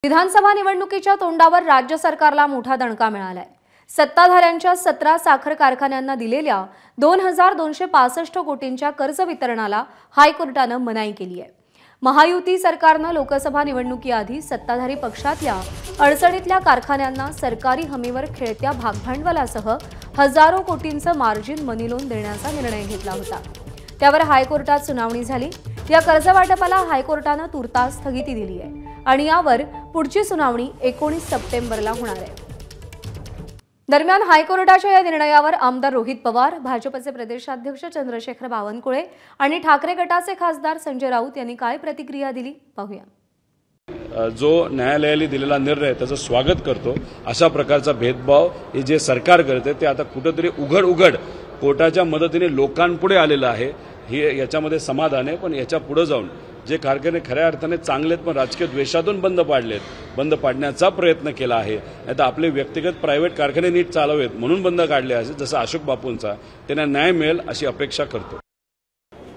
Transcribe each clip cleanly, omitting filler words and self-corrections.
विधानसभा निवडणुकीच्या तोंडावर राज्य सरकारला मोठा दणका मिळालाय। सत्ताधाऱ्यांच्या 17 साखर कारखान्यांना दिलेल्या 2265 कोटींच्या कर्ज वितरणाला हायकोर्टाने मनाई केली आहे। महायुती सरकारने लोकसभा निवडणुकीआधी सत्ताधारी पक्षातल्या अडचणीतल्या कारखान्यांना सरकारी हमीवर खेळत्या भागभांडवलासह हजारो कोटींचं मार्जिन मनी लोन देण्याचा निर्णय घेतला होता। त्यावर हायकोर्टात सुनावणी झाली। या कर्ज वाटपाला हायकोर्टाने तुर्तास स्थगिती दिली आहे आणि यावर पुढची सुनावणी 19 सप्टेंबरला होणार आहे। दरम्यान हायकोर्टाच्या या निर्णयावर आमदार रोहित पवार, भाजपचे प्रदेशाध्यक्ष चंद्रशेखर बावनकुळे आणि ठाकरे गटाचे खासदार संजय राऊत यांनी काय प्रतिक्रिया दिली पाहूया। जो न्यायालयाने दिलेला निर्णय त्याचं स्वागत करतो। अशा प्रकारचा भेदभाव हे जे सरकार करते ते आता कुठेतरी उघड कोर्टाच्या मदतीने लोकांपुढे आलेलं आहे। हे याच्यामध्ये समाधान आहे, पण याच्या पुढे जाऊन जे कारखाने खऱ्या अर्थाने चांगलेत पण राजकीय द्वेषातून बंद पाडण्याचा प्रयत्न केला आहे। आता आपले व्यक्तिगत प्रायव्हेट कारखाने नीट चालवेत म्हणून बंद काढले असे जसं अशोक बापूंचा त्यांना न्याय मिळेल अशी अपेक्षा करतो।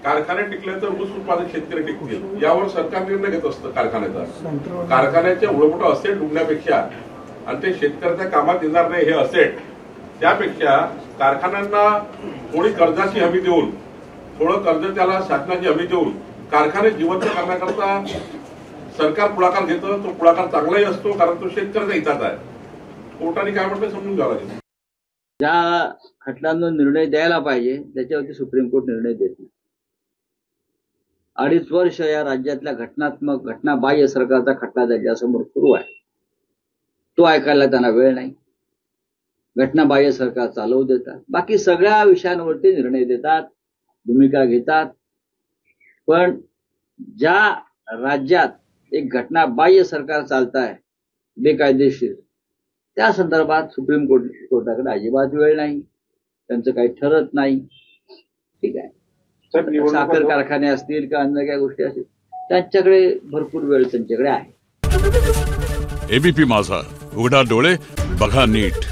कारखाने टिकले तर ऊस उत्पादक शेतकरी टिकतील यावर सरकार निर्णय घेत असतं। कारखान्याच्या उडवट असेट डुबण्यापेक्षा आणि ते शेतकऱ्याच्या कामात येणार नाही हे असेट, त्यापेक्षा कारखान्यांना थोडी कर्जाची हमी देऊन, थोडं कर्ज त्याला शासनाची हमी देऊन कारखाने जिवंत करण्याकरता सरकार पुढाकार घेतं। तो पुढाकार चांगलाही असतो कारण तो शेतकऱ्याचा हिताच आहे। कोर्टाने काय म्हटलं समजून घ्यावं लागेल। ज्या खटल्यांना निर्णय द्यायला पाहिजे त्याच्यावरती सुप्रीम कोर्ट निर्णय देत नाही। 2.5 वर्ष या राज्यातल्या घटनाबाह्य सरकारचा खटला त्याच्यासमोर सुरू आहे, तो ऐकायला त्यांना वेळ नाही। घटनाबाह्य सरकार चालवू देतात, बाकी सगळ्या विषयांवरती निर्णय देतात, भूमिका घेतात, पण ज्या राज्यात एक घटनाबाह्य सरकार चालत आहे बेकायदेशीर, त्या संदर्भात सुप्रीम कोर्टाकडे अजिबात वेळ नाही, त्यांचं काही ठरत नाही। ठीक आहे, साखर कारखाने असतील का अन्य काही गोष्टी असतील त्यांच्याकडे भरपूर वेळ त्यांच्याकडे आहे। एबीपी माझा, उघडा डोळे बघा नीट।